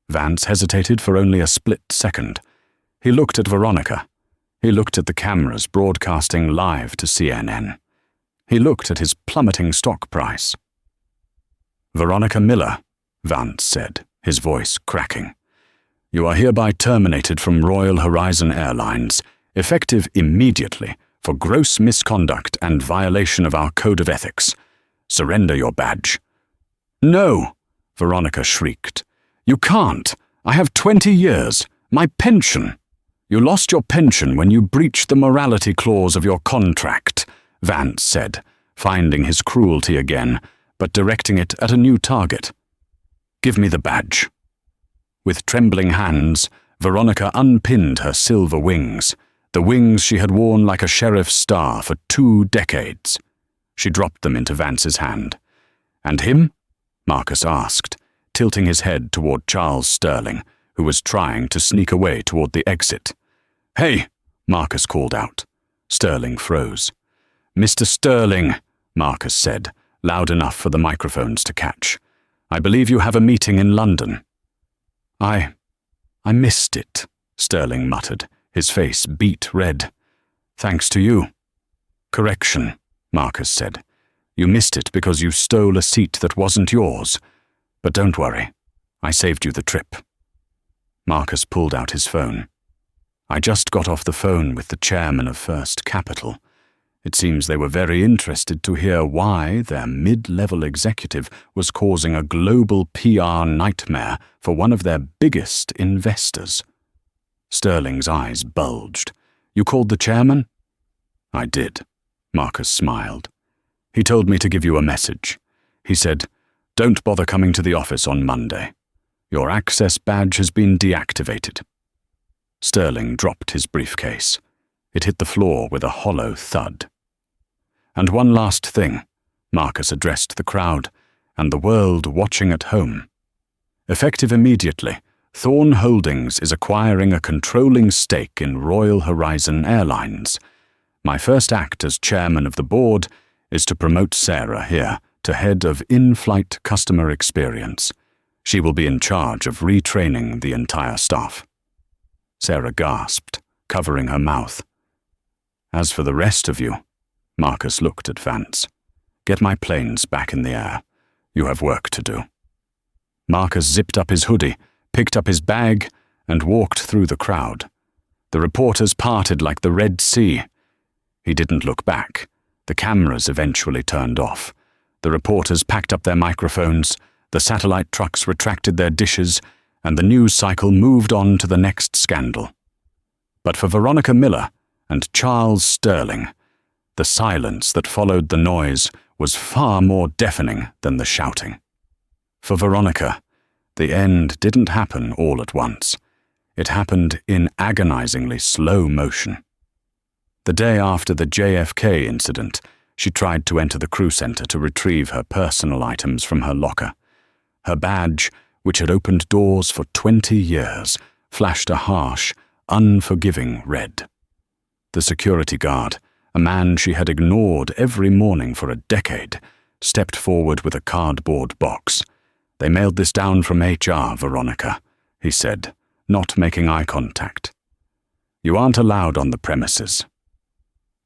Vance hesitated for only a split second. He looked at Veronica. He looked at the cameras broadcasting live to CNN. He looked at his plummeting stock price. Veronica Miller, Vance said, his voice cracking. You are hereby terminated from Royal Horizon Airlines, effective immediately, for gross misconduct and violation of our code of ethics. Surrender your badge. No, Veronica shrieked. You can't. I have 20 years. My pension. You lost your pension when you breached the morality clause of your contract, Vance said, finding his cruelty again, but directing it at a new target. Give me the badge. With trembling hands, Veronica unpinned her silver wings, the wings she had worn like a sheriff's star for 2 decades. She dropped them into Vance's hand. And him? Marcus asked, tilting his head toward Charles Sterling, who was trying to sneak away toward the exit. Hey, Marcus called out. Sterling froze. Mr. Sterling, Marcus said, loud enough for the microphones to catch. I believe you have a meeting in London. I missed it, Sterling muttered, his face beet red. "Thanks to you." "Correction," Marcus said. "You missed it because you stole a seat that wasn't yours. But don't worry, I saved you the trip." Marcus pulled out his phone. "I just got off the phone with the chairman of First Capital. It seems they were very interested to hear why their mid-level executive was causing a global PR nightmare for one of their biggest investors." Sterling's eyes bulged. "You called the chairman?" "I did," Marcus smiled. "He told me to give you a message. He said, 'Don't bother coming to the office on Monday. Your access badge has been deactivated.'" Sterling dropped his briefcase. It hit the floor with a hollow thud. "And one last thing," Marcus addressed the crowd and the world watching at home. "Effective immediately, Thorn Holdings is acquiring a controlling stake in Royal Horizon Airlines. My first act as chairman of the board is to promote Sarah here to head of in-flight customer experience. She will be in charge of retraining the entire staff." Sarah gasped, covering her mouth. "As for the rest of you," Marcus looked at Vance, "get my planes back in the air. You have work to do." Marcus zipped up his hoodie, picked up his bag, and walked through the crowd. The reporters parted like the Red Sea. He didn't look back. The cameras eventually turned off. The reporters packed up their microphones, the satellite trucks retracted their dishes, and the news cycle moved on to the next scandal. But for Veronica Miller and Charles Sterling, the silence that followed the noise was far more deafening than the shouting. For Veronica, the end didn't happen all at once. It happened in agonizingly slow motion. The day after the JFK incident, she tried to enter the crew center to retrieve her personal items from her locker. Her badge, which had opened doors for 20 years, flashed a harsh, unforgiving red. The security guard, a man she had ignored every morning for a decade, stepped forward with a cardboard box. "They mailed this down from HR, Veronica," he said, not making eye contact. "You aren't allowed on the premises."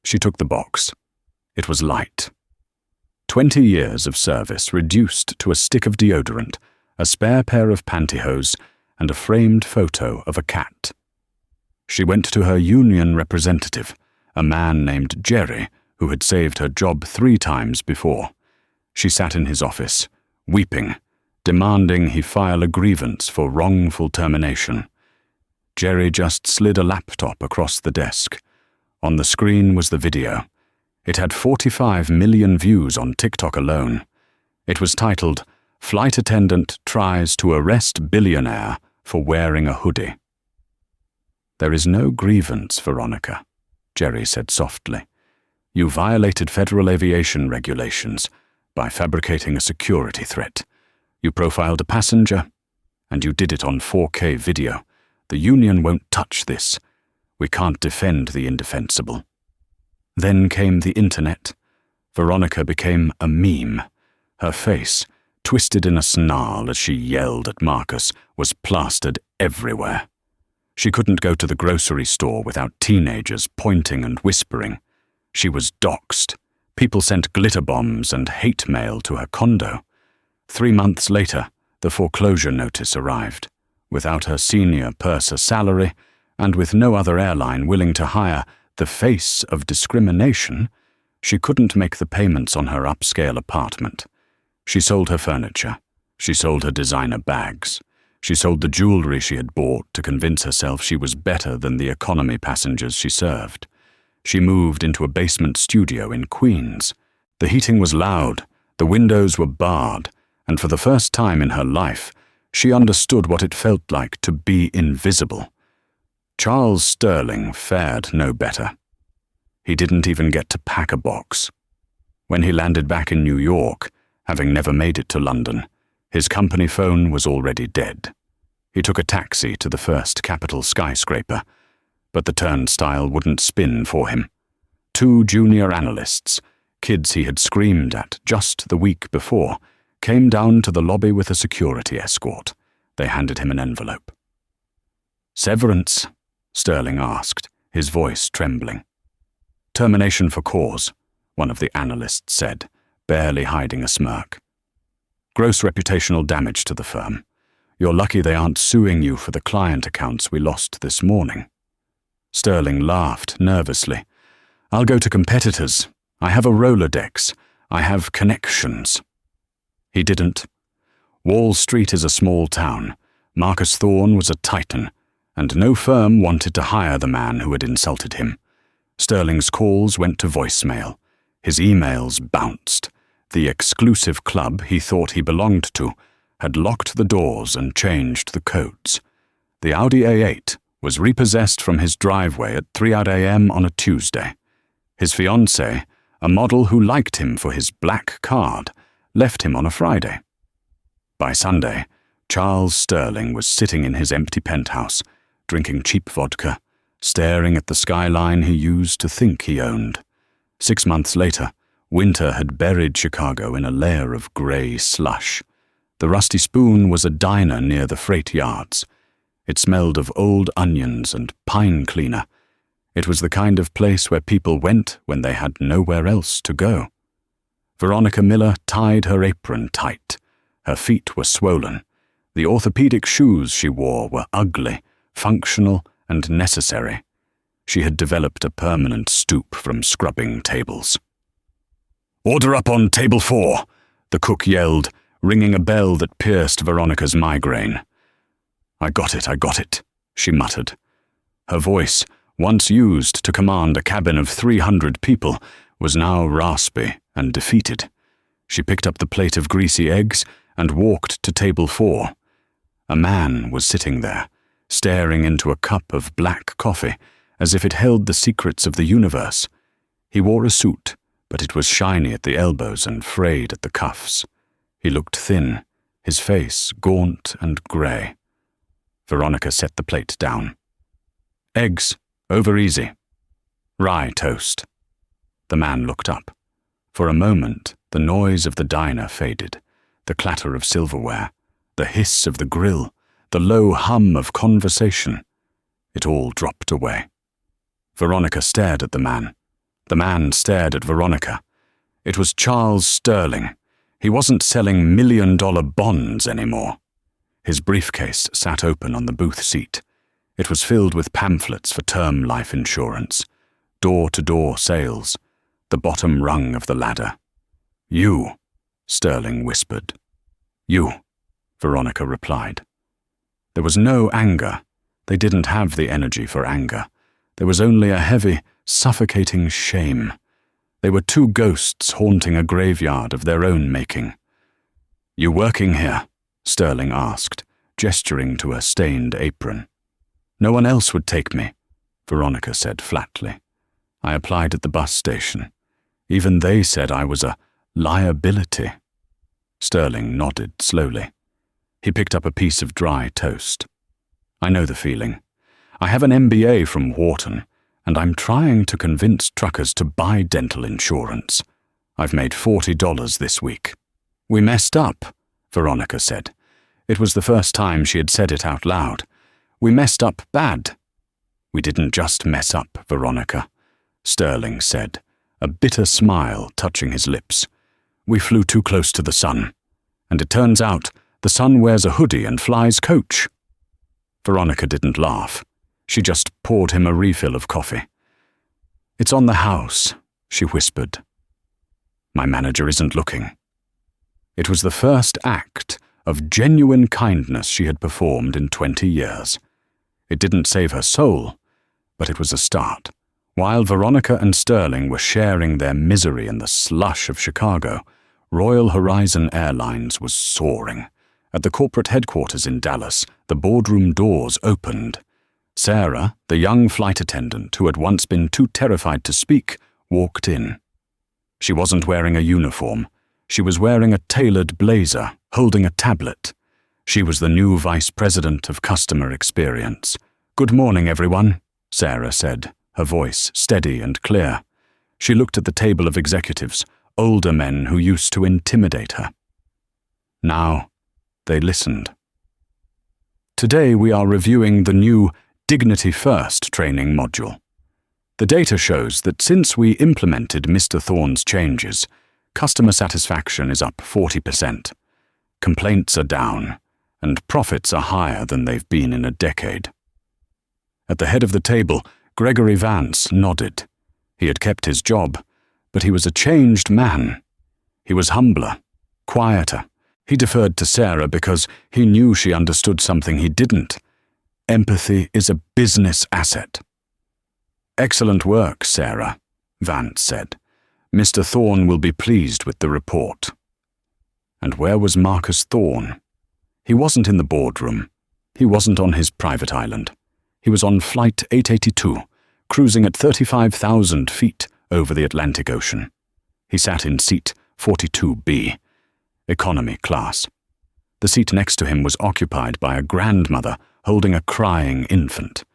She took the box. It was light. 20 years of service reduced to a stick of deodorant, a spare pair of pantyhose, and a framed photo of a cat. She went to her union representative, a man named Jerry, who had saved her job 3 times before. She sat in his office, weeping, demanding he file a grievance for wrongful termination. Jerry just slid a laptop across the desk. On the screen was the video. It had 45 million views on TikTok alone. It was titled, "Flight Attendant Tries to Arrest Billionaire for Wearing a Hoodie." "There is no grievance, Veronica," Jerry said softly. "You violated federal aviation regulations by fabricating a security threat. You profiled a passenger, and you did it on 4K video. The union won't touch this. We can't defend the indefensible." Then came the internet. Veronica became a meme. Her face, twisted in a snarl as she yelled at Marcus, was plastered everywhere. She couldn't go to the grocery store without teenagers pointing and whispering. She was doxxed. People sent glitter bombs and hate mail to her condo. 3 months later, the foreclosure notice arrived. Without her senior purser salary, and with no other airline willing to hire the face of discrimination, she couldn't make the payments on her upscale apartment. She sold her furniture. She sold her designer bags. She sold the jewelry she had bought to convince herself she was better than the economy passengers she served. She moved into a basement studio in Queens. The heating was loud, the windows were barred, and for the first time in her life, she understood what it felt like to be invisible. Charles Sterling fared no better. He didn't even get to pack a box. When he landed back in New York, having never made it to London, his company phone was already dead. He took a taxi to the First Capital skyscraper, but the turnstile wouldn't spin for him. 2 junior analysts, kids he had screamed at just the week before, came down to the lobby with a security escort. They handed him an envelope. "Severance," Sterling asked, his voice trembling. Termination for cause, one of the analysts said, barely hiding a smirk. Gross reputational damage to the firm. You're lucky they aren't suing you for the client accounts we lost this morning. Sterling laughed nervously. I'll go to competitors. I have a Rolodex. I have connections. He didn't. Wall Street is a small town. Marcus Thorne was a titan, and no firm wanted to hire the man who had insulted him. Sterling's calls went to voicemail. His emails bounced. The exclusive club he thought he belonged to had locked the doors and changed the codes. The Audi A8 was repossessed from his driveway at 3 a.m. on a Tuesday. His fiancée, a model who liked him for his black card, left him on a Friday. By Sunday, Charles Sterling was sitting in his empty penthouse, drinking cheap vodka, staring at the skyline he used to think he owned. 6 months later, winter had buried Chicago in a layer of grey slush. The Rusty Spoon was a diner near the freight yards. It smelled of old onions and pine cleaner. It was the kind of place where people went when they had nowhere else to go. Veronica Miller tied her apron tight. Her feet were swollen. The orthopedic shoes she wore were ugly, functional, and necessary. She had developed a permanent stoop from scrubbing tables. "Order up on table 4, the cook yelled, ringing a bell that pierced Veronica's migraine. I got it, she muttered. Her voice, once used to command a cabin of 300 people, was now raspy and defeated. She picked up the plate of greasy eggs and walked to table 4. A man was sitting there, staring into a cup of black coffee, as if it held the secrets of the universe. He wore a suit, but it was shiny at the elbows and frayed at the cuffs. He looked thin, his face gaunt and grey. Veronica set the plate down. Eggs, over easy. Rye toast. The man looked up. For a moment, the noise of the diner faded, the clatter of silverware, the hiss of the grill, the low hum of conversation. It all dropped away. Veronica stared at the man. The man stared at Veronica. It was Charles Sterling. He wasn't selling $1 million bonds anymore. His briefcase sat open on the booth seat. It was filled with pamphlets for term life insurance, door-to-door sales, the bottom rung of the ladder. You, Sterling whispered. You, Veronica replied. There was no anger. They didn't have the energy for anger. There was only a heavy, suffocating shame. They were two ghosts haunting a graveyard of their own making. You working here? Sterling asked, gesturing to a stained apron. No one else would take me, Veronica said flatly. I applied at the bus station. Even they said I was a liability. Sterling nodded slowly. He picked up a piece of dry toast. I know the feeling. I have an MBA from Wharton, and I'm trying to convince truckers to buy dental insurance. I've made $40 this week. We messed up, Veronica said. It was the first time she had said it out loud. We messed up bad. We didn't just mess up, Veronica, Sterling said, a bitter smile touching his lips. We flew too close to the sun, and it turns out the sun wears a hoodie and flies coach. Veronica didn't laugh. She just poured him a refill of coffee. It's on the house, she whispered. My manager isn't looking. It was the first act of genuine kindness she had performed in 20 years. It didn't save her soul, but it was a start. While Veronica and Sterling were sharing their misery in the slush of Chicago, Royal Horizon Airlines was soaring. At the corporate headquarters in Dallas, the boardroom doors opened. Sarah, the young flight attendant who had once been too terrified to speak, walked in. She wasn't wearing a uniform. She was wearing a tailored blazer, holding a tablet. She was the new vice president of customer experience. Good morning, everyone, Sarah said, her voice steady and clear. She looked at the table of executives, older men who used to intimidate her. Now, they listened. Today we are reviewing the new Dignity First training module. The data shows that since we implemented Mr. Thorne's changes, customer satisfaction is up 40%. Complaints are down, and profits are higher than they've been in a decade. At the head of the table, Gregory Vance nodded. He had kept his job, but he was a changed man. He was humbler, quieter. He deferred to Sarah because he knew she understood something he didn't. Empathy is a business asset. "Excellent work, Sarah," Vance said. "Mr. Thorne will be pleased with the report." And where was Marcus Thorne? He wasn't in the boardroom. He wasn't on his private island. He was on Flight 882, cruising at 35,000 feet over the Atlantic Ocean. He sat in seat 42B, economy class. The seat next to him was occupied by a grandmother holding a crying infant.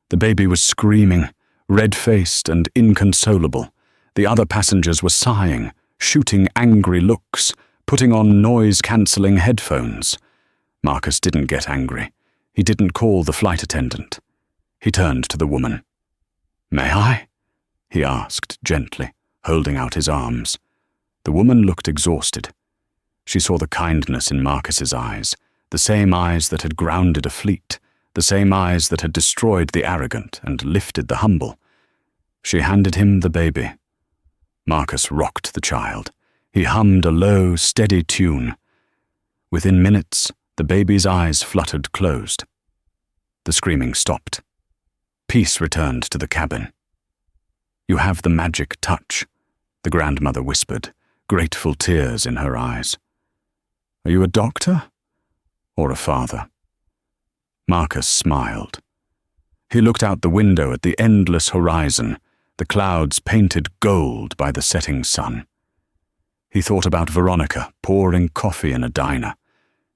The baby was screaming, red-faced and inconsolable. The other passengers were sighing, shooting angry looks, putting on noise-cancelling headphones. Marcus didn't get angry. He didn't call the flight attendant. He turned to the woman. "May I?" he asked gently, holding out his arms. The woman looked exhausted. She saw the kindness in Marcus's eyes, the same eyes that had grounded a fleet, the same eyes that had destroyed the arrogant and lifted the humble. She handed him the baby. Marcus rocked the child. He hummed a low, steady tune. Within minutes, the baby's eyes fluttered closed. The screaming stopped. Peace returned to the cabin. "You have the magic touch," the grandmother whispered, grateful tears in her eyes. "Are you a doctor or a father?" Marcus smiled. He looked out the window at the endless horizon, the clouds painted gold by the setting sun. He thought about Veronica pouring coffee in a diner.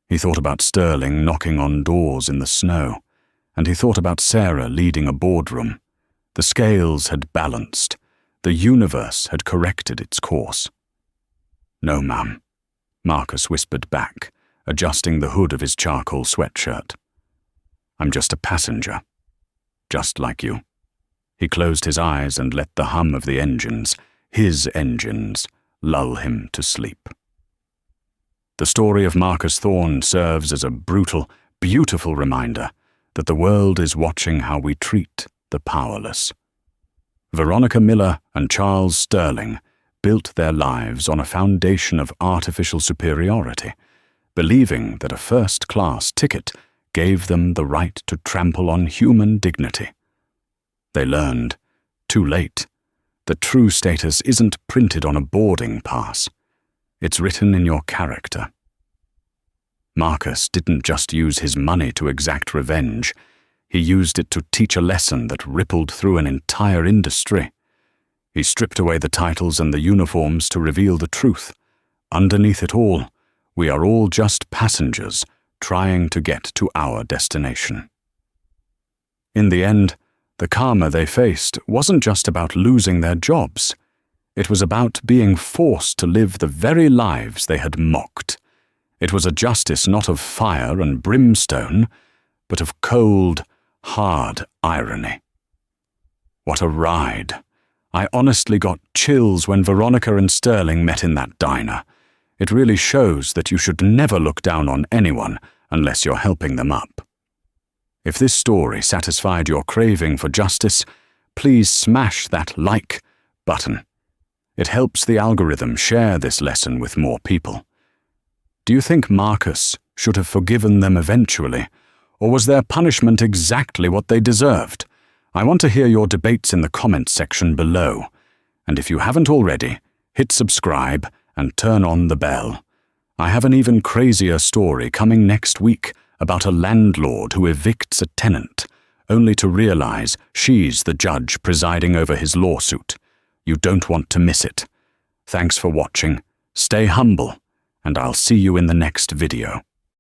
He thought about Sterling knocking on doors in the snow. And he thought about Sarah leading a boardroom. The scales had balanced. The universe had corrected its course. "No, ma'am," Marcus whispered back, adjusting the hood of his charcoal sweatshirt. "I'm just a passenger, just like you." He closed his eyes and let the hum of the engines, his engines, lull him to sleep. The story of Marcus Thorne serves as a brutal, beautiful reminder that the world is watching how we treat the powerless. Veronica Miller and Charles Sterling built their lives on a foundation of artificial superiority, believing that a first-class ticket gave them the right to trample on human dignity. They learned, too late, that true status isn't printed on a boarding pass. It's written in your character. Marcus didn't just use his money to exact revenge. He used it to teach a lesson that rippled through an entire industry. He stripped away the titles and the uniforms to reveal the truth. Underneath it all, we are all just passengers trying to get to our destination. In the end, the karma they faced wasn't just about losing their jobs. It was about being forced to live the very lives they had mocked. It was a justice not of fire and brimstone, but of cold, hard irony. What a ride. I honestly got chills when Veronica and Sterling met in that diner. It really shows that you should never look down on anyone unless you're helping them up. If this story satisfied your craving for justice, please smash that like button. It helps the algorithm share this lesson with more people. Do you think Marcus should have forgiven them eventually, or was their punishment exactly what they deserved? I want to hear your debates in the comments section below. And if you haven't already, hit subscribe and turn on the bell. I have an even crazier story coming next week about a landlord who evicts a tenant, only to realize she's the judge presiding over his lawsuit. You don't want to miss it. Thanks for watching. Stay humble, and I'll see you in the next video.